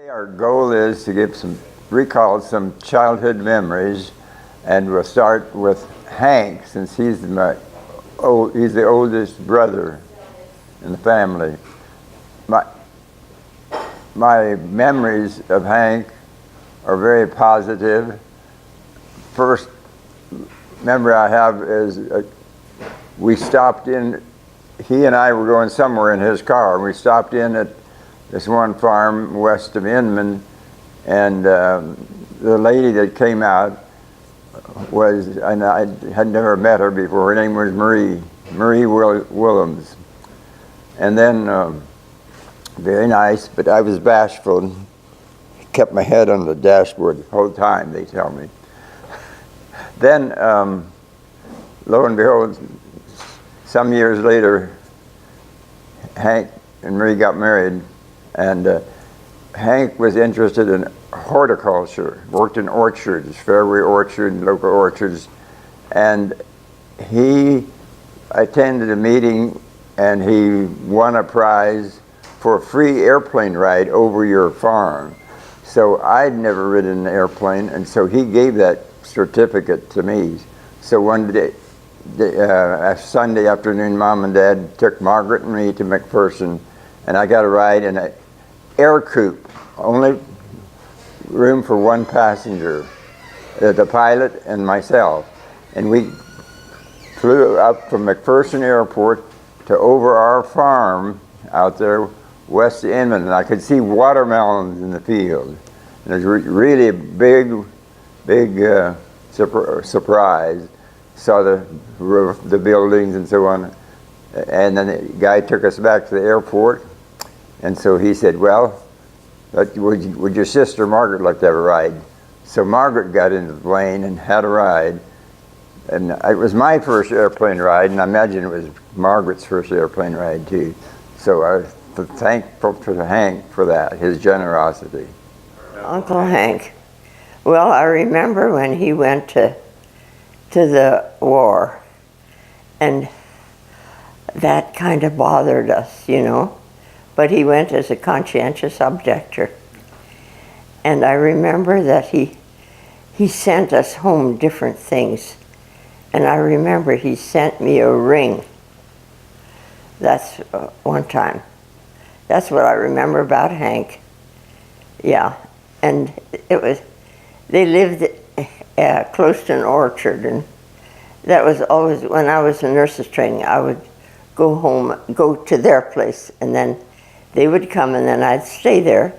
Our goal is to recall some childhood memories, and we'll start with Hank, since he's the oldest brother in the family. My memories of Hank are very positive. First memory I have is we stopped in. He and I were going somewhere in his car, and we stopped in at this one farm west of Inman, and the lady that came out and I had never met her before. Her name was Marie Willems. And then, very nice, but I was bashful and kept my head on the dashboard the whole time, they tell me. Then, lo and behold, some years later, Hank and Marie got married. And Hank was interested in horticulture, worked in orchards, Fairway Orchard and local orchards. And he attended a meeting and he won a prize for a free airplane ride over your farm. So I'd never ridden an airplane, and so he gave that certificate to me. So one day, Sunday afternoon, Mom and Dad took Margaret and me to McPherson, and I got a ride in an air coupe, only room for one passenger, the pilot and myself. And we flew up from McPherson Airport to over our farm out there west of Inman, and I could see watermelons in the field. And it was really a big surprise. Saw the roof, the buildings and so on. And then the guy took us back to the airport. And so he said, well, would your sister Margaret like to have a ride? So Margaret got into the plane and had a ride. And it was my first airplane ride, and I imagine it was Margaret's first airplane ride too. So I was thankful to Hank for that, his generosity. Uncle Hank. Well, I remember when he went to the war, and that kind of bothered us, you know. But he went as a conscientious objector. And I remember that he sent us home different things. And I remember he sent me a ring. That's one time. That's what I remember about Hank. Yeah. And they lived close to an orchard. And that was always, when I was in nurse's training, I would go to their place, and then they would come, and then I'd stay there,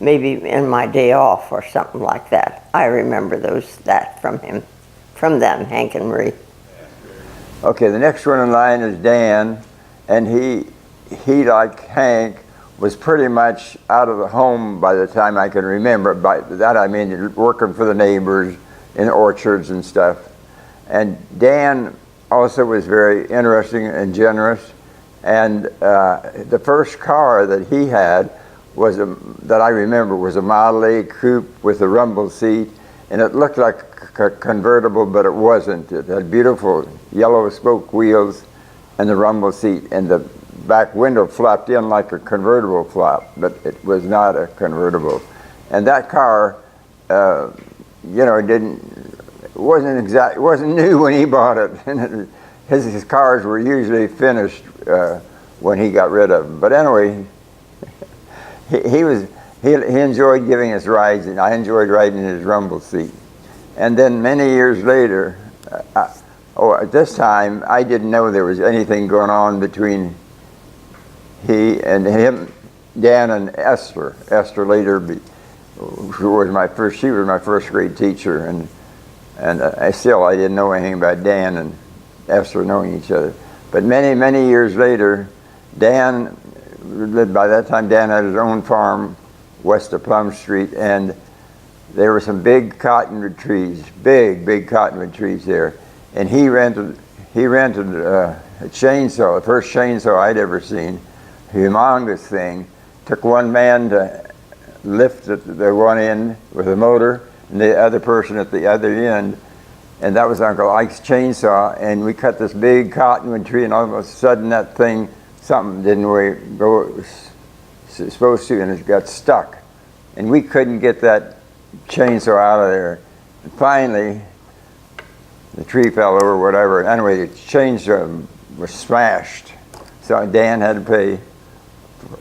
maybe in my day off or something like that. I remember that from them, Hank and Marie. Okay, the next one in line is Dan, and he like Hank was pretty much out of the home by the time I can remember. By that I mean working for the neighbors in orchards and stuff. And Dan also was very interesting and generous. And the first car that he had that I remember was a Model A coupe with a rumble seat, and it looked like a convertible, but it wasn't. It had beautiful yellow spoke wheels and the rumble seat, and the back window flopped in like a convertible flop, but it was not a convertible. And that car, it wasn't new when he bought it. And his cars were usually finished when he got rid of them. But anyway, he enjoyed giving us rides, and I enjoyed riding in his rumble seat. And then many years later, at this time, I didn't know there was anything going on between he and him, Dan and Esther. Esther later, she was my first grade teacher, and I didn't know anything about Dan and Esther knowing each other. But many years later, by that time Dan had his own farm west of Plum Street, and there were some big cottonwood trees, big cottonwood trees there. And he rented a chainsaw, the first chainsaw I'd ever seen, humongous thing. Took one man to lift the one end with a motor, and the other person at the other end. And that was Uncle Ike's chainsaw, and we cut this big cottonwood tree, and all of a sudden that thing, something didn't go it was supposed to, and it got stuck. and we couldn't get that chainsaw out of there. And finally, the tree fell over, whatever. Anyway, the chainsaw was smashed. So Dan had to pay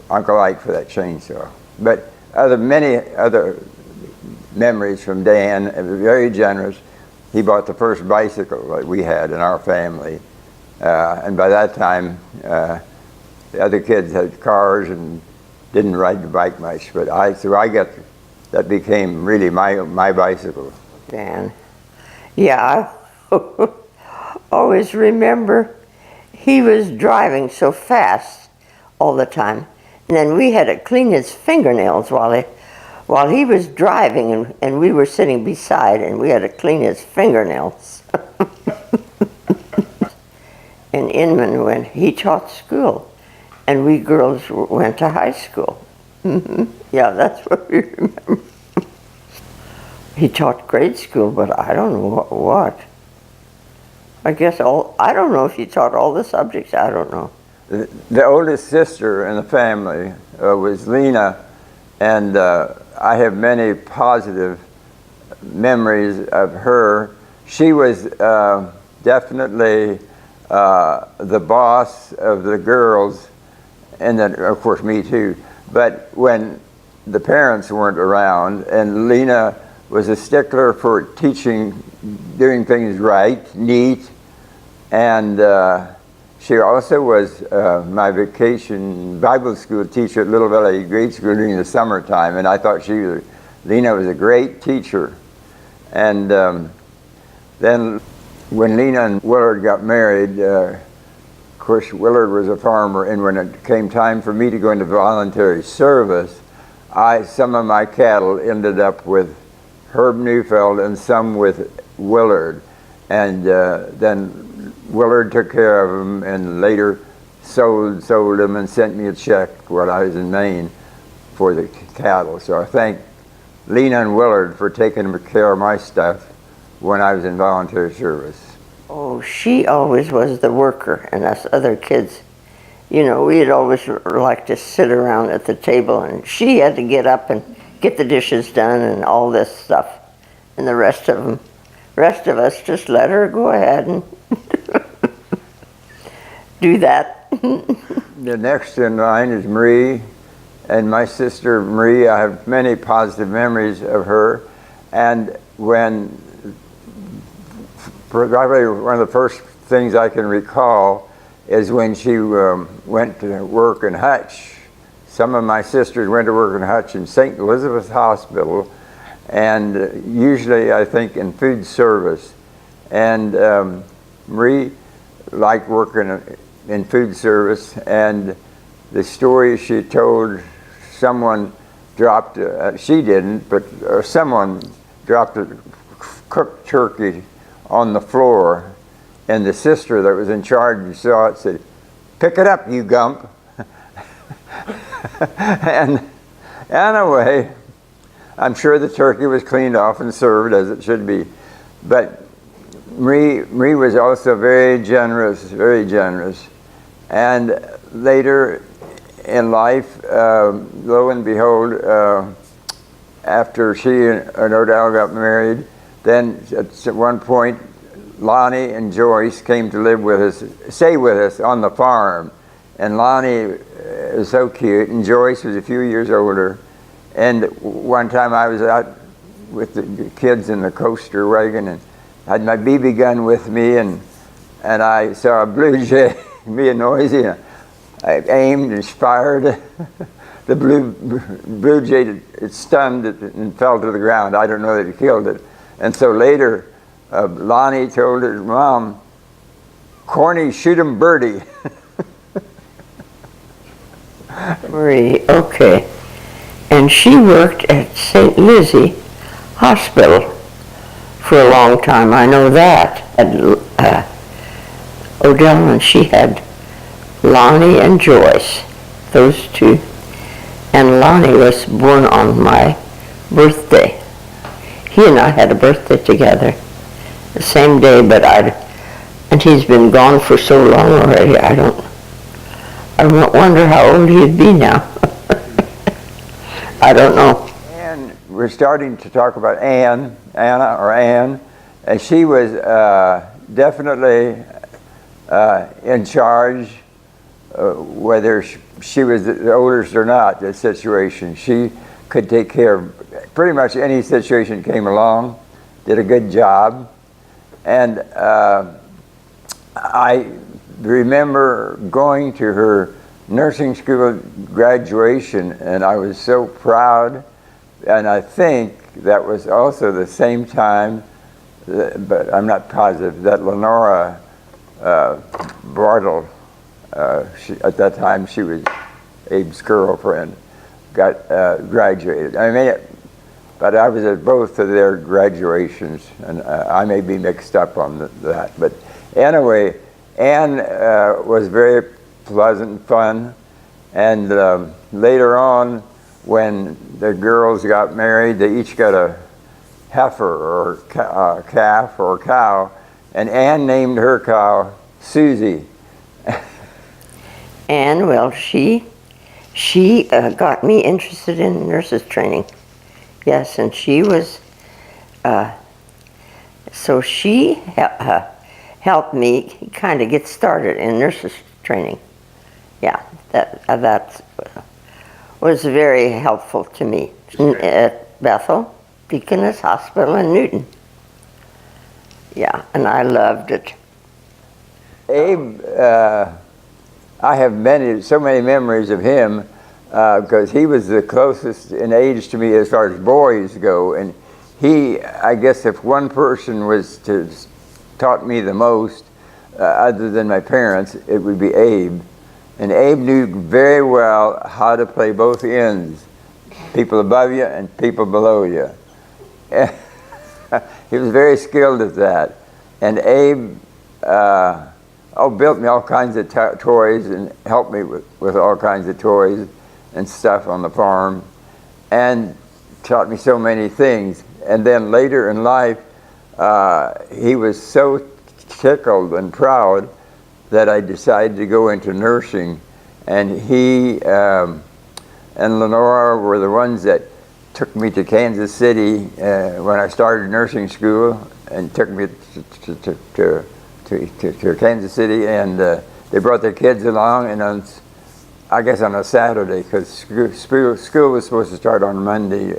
Uncle Ike for that chainsaw. But many other memories from Dan, very generous. He bought the first bicycle that we had in our family. And by that time, the other kids had cars and didn't ride the bike much. But that became really my bicycle. Dan. Yeah, I always remember he was driving so fast all the time. And then we had to clean his fingernails while he was driving, and we were sitting beside, and we had to clean his fingernails. In Inman, when he taught school, and we girls went to high school. Yeah, that's what we remember. He taught grade school, but I don't know what. I don't know if he taught all the subjects, I don't know. The oldest sister in the family was Lena, and I have many positive memories of her. She was definitely the boss of the girls, and then of course me too. But when the parents weren't around, and Lena was a stickler for teaching, doing things right, neat, and she also was my vacation Bible school teacher at Little Valley Grade School during the summertime, and I thought Lena was a great teacher. And then when Lena and Willard got married, of course Willard was a farmer, and when it came time for me to go into voluntary service, some of my cattle ended up with Herb Neufeld and some with Willard. And then Willard took care of them and later sold them and sent me a check while I was in Maine for the cattle. So I thank Lena and Willard for taking care of my stuff when I was in voluntary service. Oh, she always was the worker, and us other kids, we'd always like to sit around at the table, and she had to get up and get the dishes done and all this stuff. And the rest of us just let her go ahead and do that. The next in line is Marie, and my sister Marie. I have many positive memories of her. And probably one of the first things I can recall is when she went to work in Hutch. Some of my sisters went to work in Hutch in St. Elizabeth Hospital, and usually I think in food service. And Marie liked working in food service, and the story she told, someone dropped, she didn't, but someone dropped a cooked turkey on the floor, and the sister that was in charge saw it, said, "Pick it up, you gump." And anyway, I'm sure the turkey was cleaned off and served as it should be. But Marie was also very generous, very generous. And later in life, lo and behold, after she and Odell got married, then at one point, Lonnie and Joyce came to stay with us on the farm. And Lonnie is so cute, and Joyce was a few years older. And one time I was out with the kids in the coaster wagon and had my BB gun with me, and I saw a blue jay being noisy. And I aimed and fired. The blue jay, it stunned it and fell to the ground. I don't know that it killed it. And so later, Lonnie told her mom, "Corny, shoot him, Birdie." Marie, okay. And she worked at St. Lizzie Hospital for a long time. I know that. At Odell, and she had Lonnie and Joyce, those two. And Lonnie was born on my birthday. He and I had a birthday together the same day, and he's been gone for so long already, I wonder how old he'd be now. I don't know. we're starting to talk about Anna, and she was definitely in charge, whether she was the oldest or not, the situation. She could take care of pretty much any situation that came along, did a good job. And I remember going to her nursing school graduation, and I was so proud. And I think that was also the same time, but I'm not positive, that Lenora Bartle, at that time she was Abe's girlfriend, got graduated. I mean, but I was at both of their graduations, and I may be mixed up on that. But anyway, Anne was very pleasant, fun, and later on, when the girls got married, they each got a heifer or calf or cow, and Anne named her cow Susie. And well, she got me interested in nurses training. Yes, and she was, so she helped me kind of get started in nurses training. Yeah, that was very helpful to me at Bethel Deaconess Hospital in Newton. Yeah, and I loved it. Abe, I have so many memories of him because he was the closest in age to me as far as boys go, and I guess if one person was taught me the most, other than my parents, it would be Abe. And Abe knew very well how to play both ends, people above you and people below you. He was very skilled at that. And Abe built me all kinds of toys and helped me with all kinds of toys and stuff on the farm, and taught me so many things. And then later in life, he was so tickled and proud that I decided to go into nursing, and he and Lenora were the ones that took me to Kansas City when I started nursing school, and took me to Kansas City, and they brought their kids along, and I guess on a Saturday, because school was supposed to start on Monday,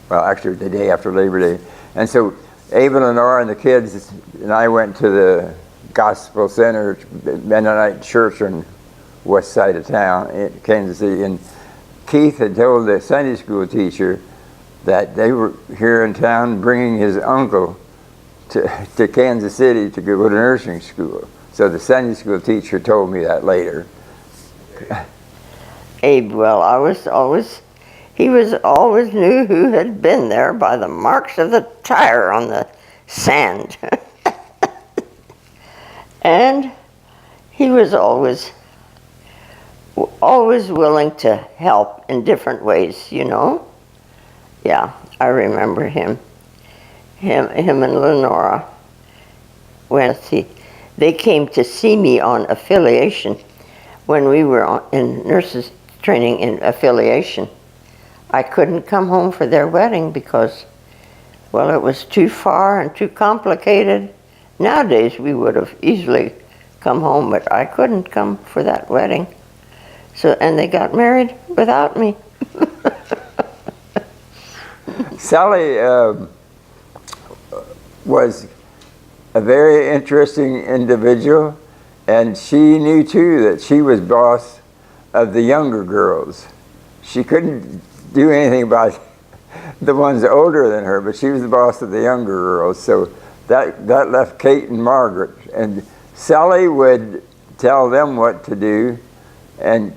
well, actually the day after Labor Day. And so Abe and Lenora and the kids and I went to the Gospel Center, Mennonite church on west side of town in Kansas City, and Keith had told the Sunday school teacher that they were here in town bringing his uncle to Kansas City to go to nursing school. So the Sunday school teacher told me that later. Abe, well, he was always knew who had been there by the marks of the tire on the sand. And he was always willing to help in different ways, you know. Yeah, I remember him and Lenora, when they came to see me on affiliation when we were in nurses training in affiliation. I couldn't come home for their wedding because, well, it was too far and too complicated. Nowadays we would have easily come home, but I couldn't come for that wedding. So, and they got married without me. Sally was a very interesting individual, and she knew too that she was boss of the younger girls. She couldn't do anything about the ones older than her, but she was the boss of the younger girls. So that left Kate and Margaret, and Sally would tell them what to do, and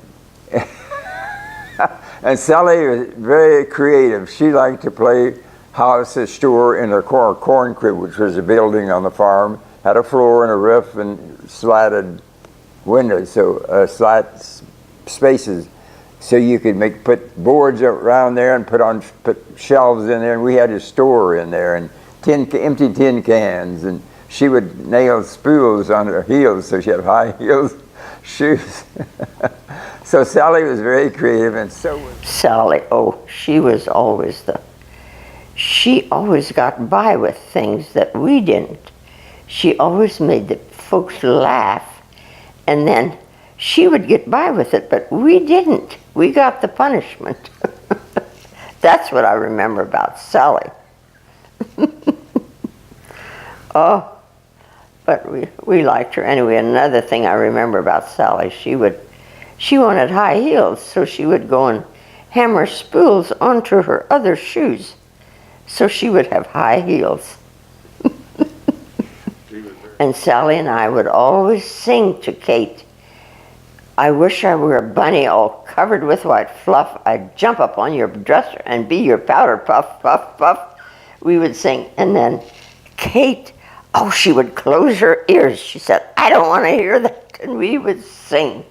and Sally was very creative. She liked to play house, a store in a corn crib, which was a building on the farm, had a floor and a roof and slatted windows, so slat spaces, so you could put boards around there and put shelves in there, and we had a store in there, and empty tin cans, and she would nail spools on her heels, so she had high heels shoes. So Sally was very creative, and so was Sally, oh, she was always she always got by with things that we didn't. She always made the folks laugh, and then she would get by with it, but we didn't. We got the punishment. That's what I remember about Sally. Oh, but we liked her anyway. Another thing I remember about Sally, she wanted high heels, so she would go and hammer spools onto her other shoes, so she would have high heels. And Sally and I would always sing to Kate, "I wish I were a bunny all covered with white fluff. I'd jump up on your dresser and be your powder puff, puff, puff." We would sing, and then Kate, oh, she would close her ears. She said, "I don't want to hear that," and we would sing.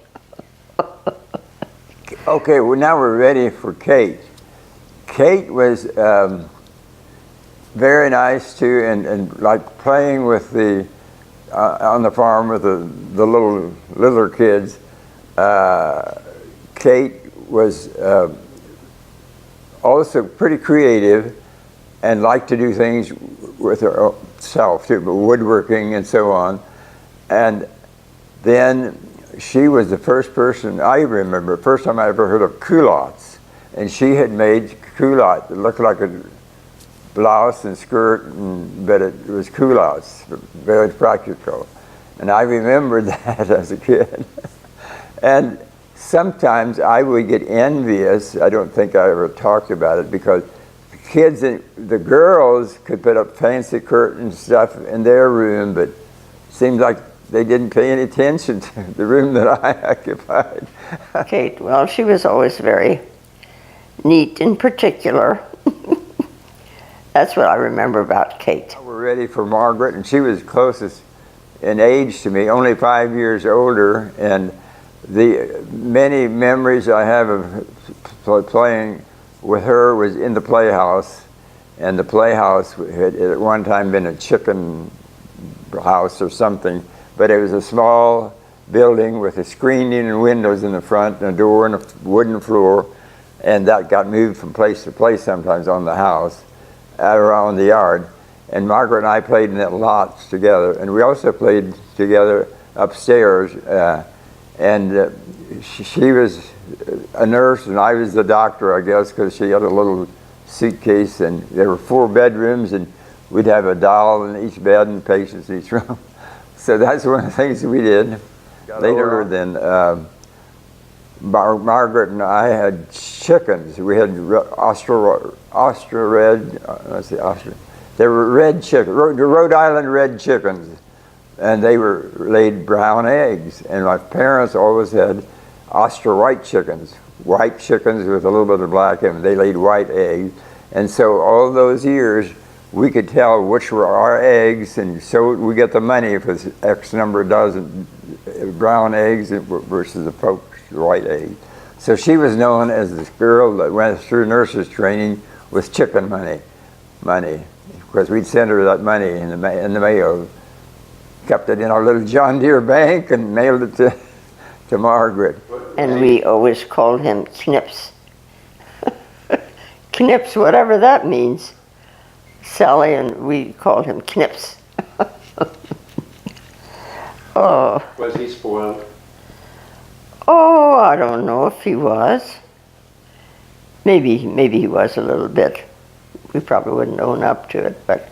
Okay, well now we're ready for Kate. Kate was very nice too, and like playing with the on the farm with the littler kids. Kate was also pretty creative and liked to do things with herself too, but woodworking and so on. And then she was the first person I remember, first time I ever heard of culottes. And she had made culottes that looked like a blouse and skirt, but it was culottes, very practical. And I remembered that as a kid. And sometimes I would get envious. I don't think I ever talked about it, because the girls could put up fancy curtains stuff in their room, but it seemed like they didn't pay any attention to the room that I occupied. Kate, well, she was always very neat in particular. That's what I remember about Kate. We're ready for Margaret, and she was closest in age to me, only 5 years older, and the many memories I have of playing with her was in the playhouse, and the playhouse had at one time been a chicken house or something, but it was a small building with a screening and windows in the front and a door and a wooden floor, and that got moved from place to place sometimes on the house, around the yard. And Margaret and I played in it lots together, and we also played together upstairs, and she was a nurse and I was the doctor, I guess, because she had a little suitcase, and there were 4 bedrooms, and we'd have a doll in each bed and patients in each room. So that's one of the things we did. Later then, Margaret and I had chickens. We had they were red chickens, Rhode Island red chickens, and they laid brown eggs. And my parents always had Austro white chickens with a little bit of black in them. They laid white eggs, and so all those years we could tell which were our eggs, and so we get the money if it's X number of dozen brown eggs versus the poached white egg. So she was known as this girl that went through nurses training with chicken money. Of course, we'd send her that money in the mail, kept it in our little John Deere bank, and mailed it to Margaret. And we always called him Knips. Knips, whatever that means. Sally and we called him Knips. Oh. Was he spoiled? Oh, I don't know if he was. Maybe he was a little bit. We probably wouldn't own up to it, but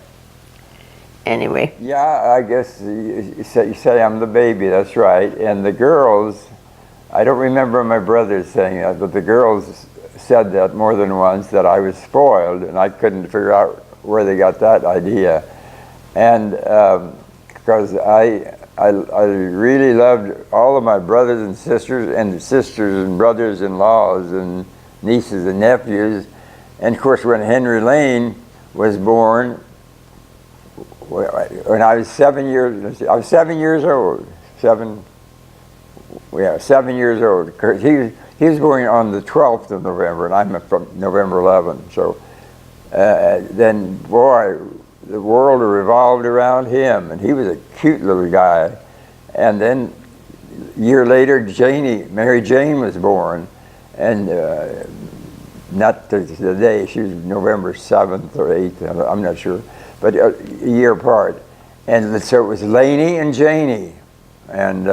anyway. Yeah, I guess you say I'm the baby, that's right. And the girls, I don't remember my brothers saying that, but the girls said that more than once, that I was spoiled, and I couldn't figure out where they got that idea. And because I really loved all of my brothers and sisters and brothers-in-laws and nieces and nephews. And of course, when Henry Lane was born, when I was 7 years old. 7 years old. He was born on the 12th of November, and I'm from November 11th. So then, boy, the world revolved around him, and he was a cute little guy. And then a year later, Mary Jane was born, and not the day, she was November 7th or 8th, I'm not sure, but a year apart. And so it was Laney and Janie, and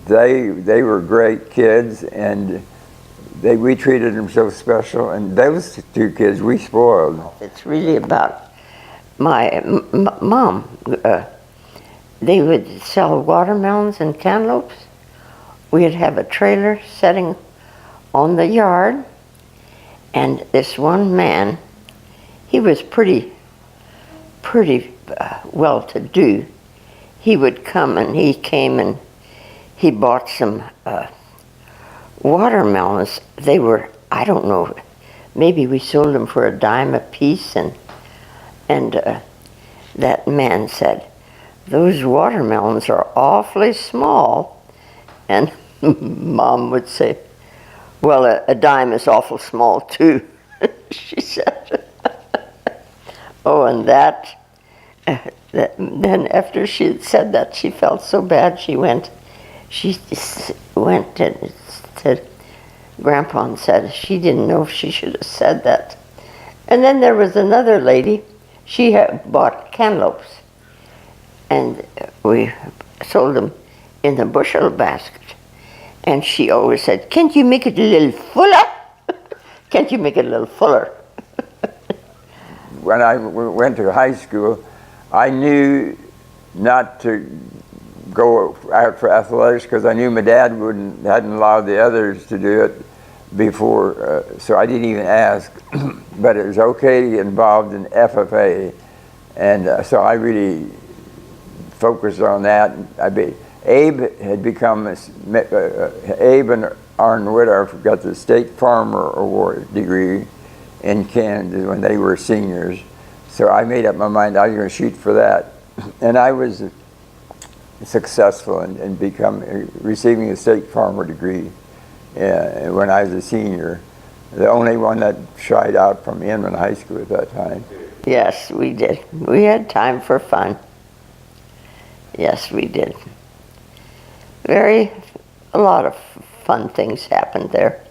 they were great kids, and we treated them so special, and those two kids we spoiled. It's really about my mom. They would sell watermelons and cantaloupes. We'd have a trailer setting on the yard, and this one man, he was pretty well-to-do. He would come, and he came and he bought some watermelons. They were, I don't know, maybe we sold them for $0.10 a piece, and that man said, "Those watermelons are awfully small." And Mom would say, "Well, $0.10 is awful small too," she said. Oh, and then after she had said that, she felt so bad. She went and said, Grandpa said she didn't know if she should have said that. And then there was another lady. She had bought cantaloupes, and we sold them in the bushel basket. And she always said, "Can't you make it a little fuller? Can't you make it a little fuller?" When I went to high school, I knew not to go out for athletics because I knew my dad hadn't allowed the others to do it before, so I didn't even ask. But it was okay to get involved in FFA, and so I really focused on that. Abe had become, Abe and Arn Whittorf got the State Farmer Award degree in Kansas when they were seniors. So I made up my mind I was going to shoot for that. And I was successful in receiving a State Farmer degree when I was a senior. The only one that shied out from Inman High School at that time. Yes, we did. We had time for fun. Yes, we did. A lot of fun things happened there.